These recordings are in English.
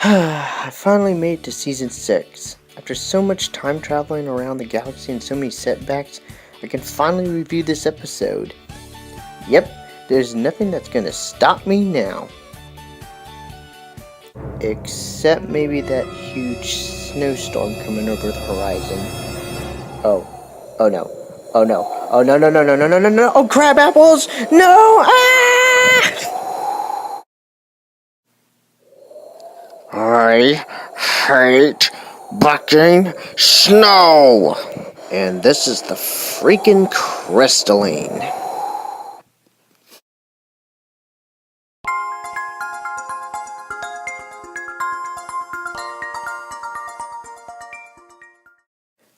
I finally made it to season 6. After so much time traveling around the galaxy and so many setbacks, I can finally review this episode. Yep, there's nothing that's gonna stop me now. Except maybe that huge snowstorm coming over the horizon. Oh no. Oh no. Oh no no no no no no no no! Oh, crab apples! No! Ah! I hate bucking snow! And this is the freaking crystalline.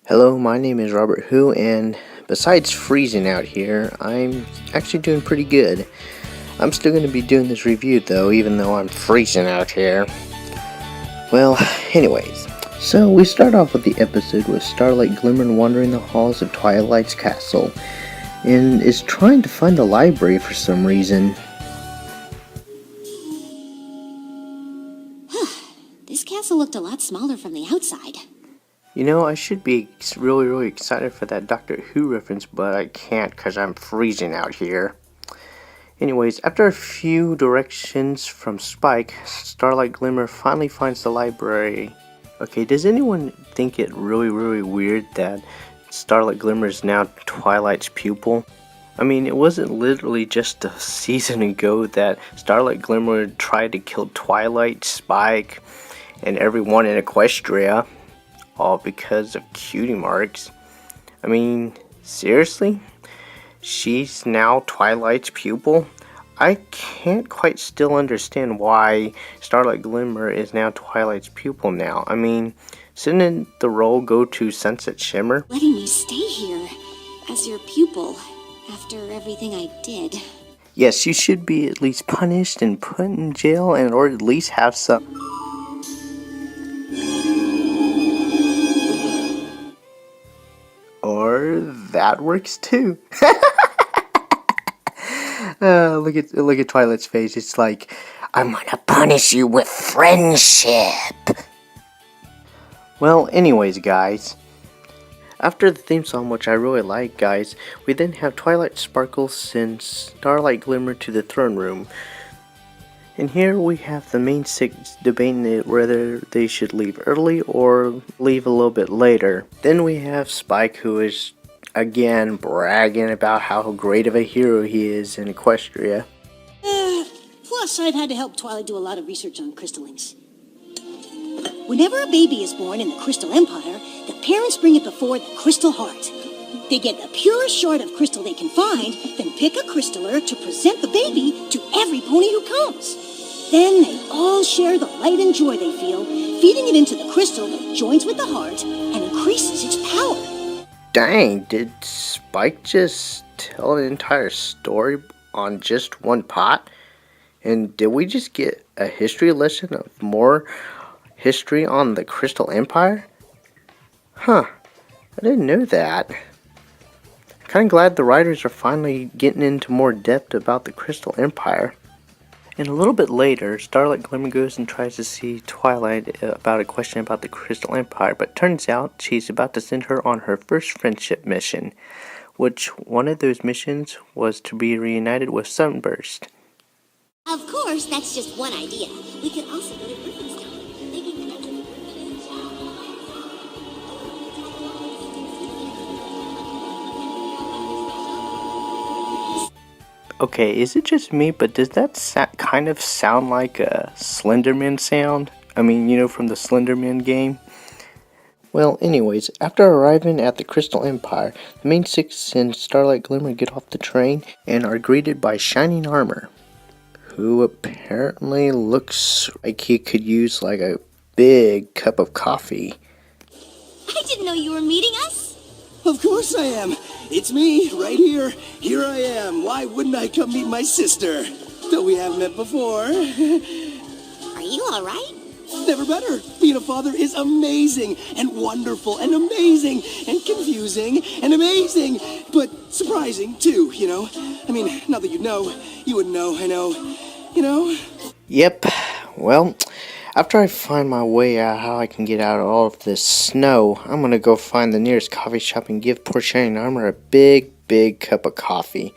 Hello, my name is Robert Hu, and besides freezing out here, I'm actually doing pretty good. I'm still going to be doing this review though, even though I'm freezing out here. Well, anyways, so we start off with the episode with Starlight Glimmer wandering the halls of Twilight's castle, and is trying to find the library for some reason. This castle looked a lot smaller from the outside. You know, I should be really excited for that Doctor Who reference, but I can't because I'm freezing out here. Anyways, after a few directions from Spike, Starlight Glimmer finally finds the library. Okay, does anyone think it really weird that Starlight Glimmer is now Twilight's pupil? I mean, it wasn't literally just a season ago that Starlight Glimmer tried to kill Twilight, Spike, and everyone in Equestria, all because of cutie marks. I mean, seriously? She's now Twilight's pupil? I can't quite still understand why Starlight Glimmer is now Twilight's pupil now. I mean, shouldn't the role go to Sunset Shimmer? Letting me stay here as your pupil after everything I did. Yes, you should be at least punished and put in jail, and or at least have some... Or that works too. Look at Twilight's face. It's like, I'm gonna punish you with friendship. Well, anyways, guys. After the theme song, which I really like, guys, we then have Twilight Sparkle send Starlight Glimmer to the throne room. And here we have the main six debating whether they should leave early or leave a little bit later. Then we have Spike, who is again bragging about how great of a hero he is in Equestria. Plus, I've had to help Twilight do a lot of research on crystallings. Whenever a baby is born in the Crystal Empire, the parents bring it before the Crystal Heart. They get the purest shard of crystal they can find, then pick a crystaller to present the baby to every pony who comes. Then they all share the light and joy they feel, feeding it into the crystal that joins with the heart and increases its power. Dang, did Spike just tell an entire story on just one pot? And did we just get a history lesson of more history on the Crystal Empire? Huh, I didn't know that. Kinda glad the writers are finally getting into more depth about the Crystal Empire. And a little bit later, Starlight Glimmer goes and tries to see Twilight about a question about the Crystal Empire, but turns out she's about to send her on her first friendship mission, which one of those missions was to be reunited with Sunburst. Of course, that's just one idea. We could also go to Griffinstown. Okay, is it just me, but does that kind of sound like a Slenderman sound? I mean, you know, from the Slenderman game? Well, anyways, after arriving at the Crystal Empire, the main six and Starlight Glimmer get off the train and are greeted by Shining Armor, who apparently looks like he could use like a big cup of coffee. I didn't know you were meeting us. Of course I am. It's me, right here. Here I am. Why wouldn't I come meet my sister? Though we haven't met before. Are you all right? Never better. Being a father is amazing and wonderful and amazing and confusing and amazing, but surprising too, you know? I mean, not that you'd know. You wouldn't know, I know. You know? Yep. Well, after I find my way out how I can get out of all of this snow, I'm gonna go find the nearest coffee shop and give poor Shining Armor a big cup of coffee.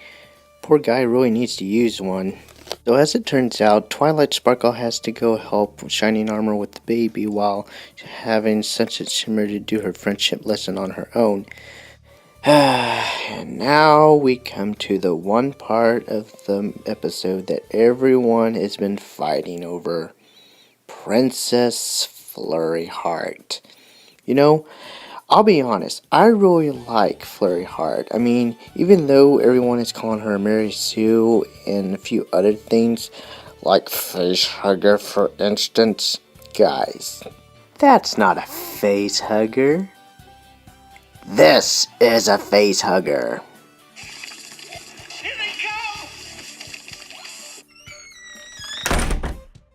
Poor guy really needs to use one. So as it turns out, Twilight Sparkle has to go help Shining Armor with the baby while having Sunset Shimmer to do her friendship lesson on her own. And now we come to the one part of the episode that everyone has been fighting over. Princess Flurry Heart. You know, I'll be honest, I really like Flurry Heart. I mean, even though everyone is calling her Mary Sue and a few other things, like Face Hugger for instance, guys, that's not a face hugger. This is a face hugger.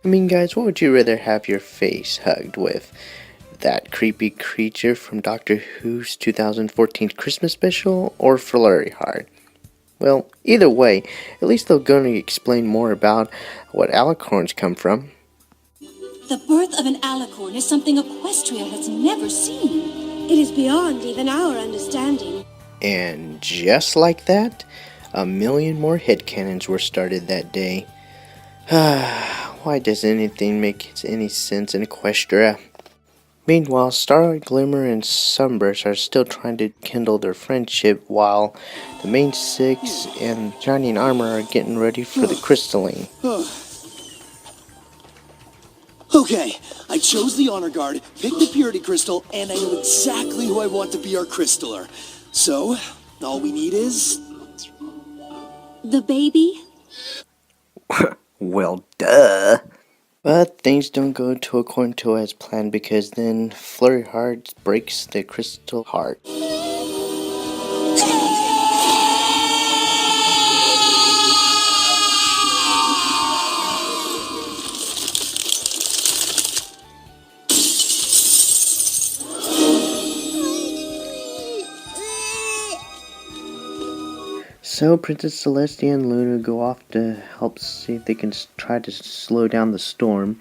I mean, guys, what would you rather have your face hugged with? That creepy creature from Doctor Who's 2014 Christmas special, or Flurry Heart? Well, either way, at least they're going to explain more about what alicorns come from. The birth of an alicorn is something Equestria has never seen. It is beyond even our understanding. And just like that, 1 million more headcanons were started that day. Why does anything make any sense in Equestria? Meanwhile, Starlight Glimmer and Sunburst are still trying to kindle their friendship while the main six and Shining Armor are getting ready for the crystalline. Okay, I chose the honor guard, picked the purity crystal, and I know exactly who I want to be our crystaller. So, all we need is... The baby? Well, duh. But things don't go to according to as planned because then Flurry Heart breaks the crystal heart. So Princess Celestia and Luna go off to help see if they can try to slow down the storm.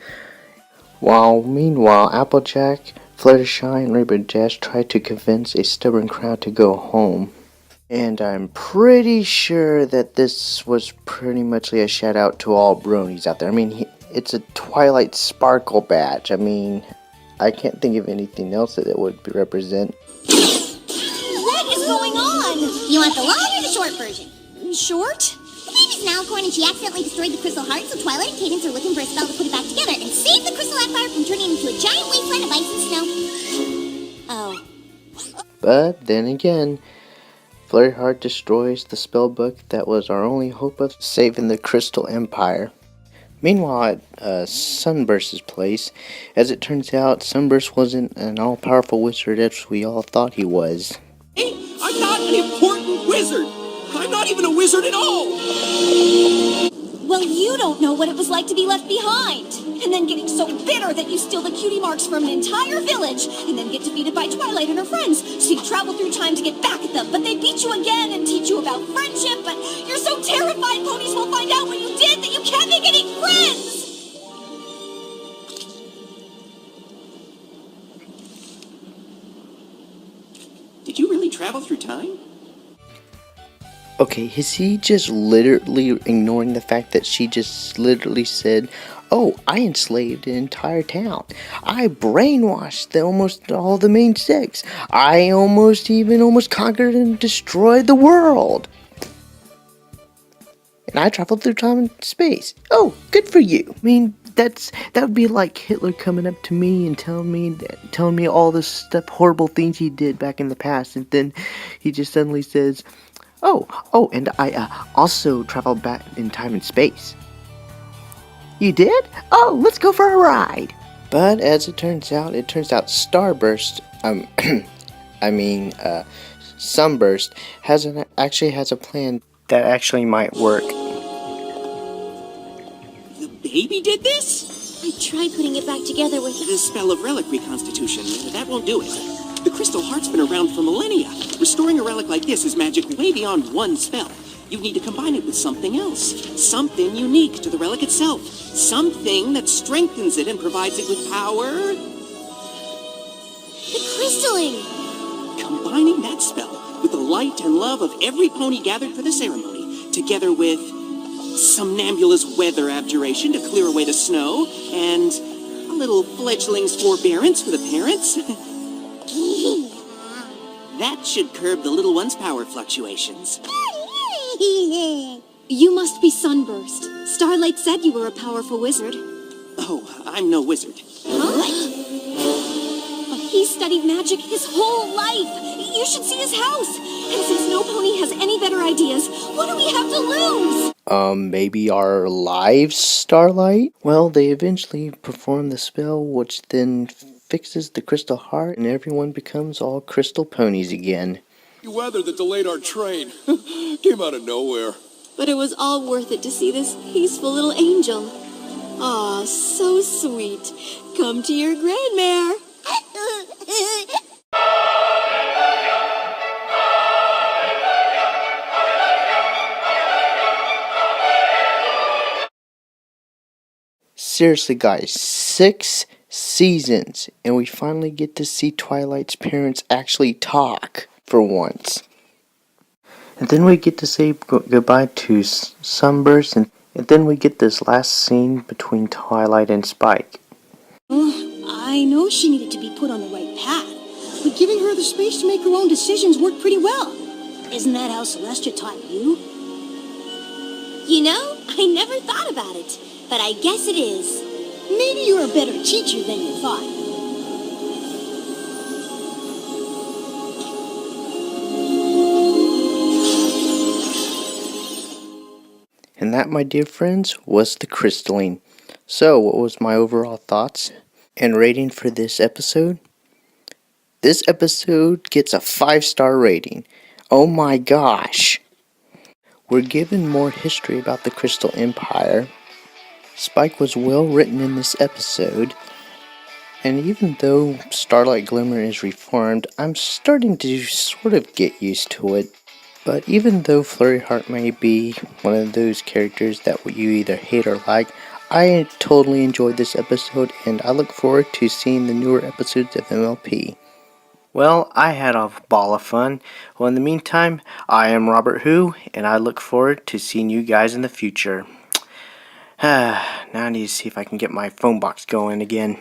Meanwhile, Applejack, Fluttershy, and Rainbow Dash try to convince a stubborn crowd to go home. And I'm pretty sure that this was pretty much a shout out to all bronies out there. I mean, it's a Twilight Sparkle badge. I mean, I can't think of anything else that it would represent. What is going on? You want the long or the short version? Short? The baby's an alicorn and she accidentally destroyed the crystal heart, so Twilight and Cadence are looking for a spell to put it back together and save the crystal empire from turning into a giant wasteland of ice and snow. Oh. But then again, Flurry Heart destroys the spellbook that was our only hope of saving the Crystal Empire. Meanwhile, at Sunburst's place, as it turns out, Sunburst wasn't an all-powerful wizard as we all thought he was. Hey, I'm not an important wizard! I'm not even a wizard at all! Well, you don't know what it was like to be left behind. And then getting so bitter that you steal the cutie marks from an entire village, and then get defeated by Twilight and her friends. So you travel through time to get back at them, but they beat you again and teach you about friendship, but you're so terrified ponies will find out what you did that you can't make any friends! Did you really travel through time? Okay, is he just literally ignoring the fact that she just literally said, oh, I enslaved an entire town. I brainwashed almost all the main six. I almost conquered and destroyed the world. And I traveled through time and space. Oh, good for you. I mean, that would be like Hitler coming up to me and telling me all the stuff, horrible things he did back in the past, and then he just suddenly says, Oh, and I also traveled back in time and space. You did? Oh, let's go for a ride. But as it turns out Starburst, Sunburst actually has a plan that actually might work. The baby did this? I tried putting it back together with... The spell of relic reconstitution. That won't do it. The crystal heart's been around for millennia. Restoring a relic like this is magic way beyond one spell. You need to combine it with something else. Something unique to the relic itself. Something that strengthens it and provides it with power. The crystalling! Combining that spell with the light and love of every pony gathered for the ceremony, together with somnambulous weather abjuration to clear away the snow, and a little fledgling's forbearance for the parents. That should curb the little one's power fluctuations. You must be Sunburst. Starlight said you were a powerful wizard. Oh, I'm no wizard. Huh? He studied magic his whole life. You should see his house. And since no pony has any better ideas, what do we have to lose? Maybe our lives, Starlight? Well, they eventually perform the spell, which then fixes the crystal heart, and everyone becomes all crystal ponies again. The weather that delayed our train came out of nowhere. But it was all worth it to see this peaceful little angel. Aw, so sweet. Come to your grandmare. Seriously, guys, 6 seasons, and we finally get to see Twilight's parents actually talk for once. And then we get to say goodbye to Sunburst, and then we get this last scene between Twilight and Spike. I know she needed to be put on the right path, but giving her the space to make her own decisions worked pretty well. Isn't that how Celestia taught you? You know, I never thought about it, but I guess it is. Maybe you're a better teacher than you thought. And that, my dear friends, was the crystalline. So, what was my overall thoughts and rating for this episode? This episode gets a 5-star rating. Oh my gosh! We're given more history about the Crystal Empire. Spike was well written in this episode. And even though Starlight Glimmer is reformed, I'm starting to sort of get used to it. But even though Flurry Heart may be one of those characters that you either hate or like, I totally enjoyed this episode, and I look forward to seeing the newer episodes of MLP. Well, I had a ball of fun. Well, in the meantime, I am Robert Who, and I look forward to seeing you guys in the future. Now I need to see if I can get my phone box going again.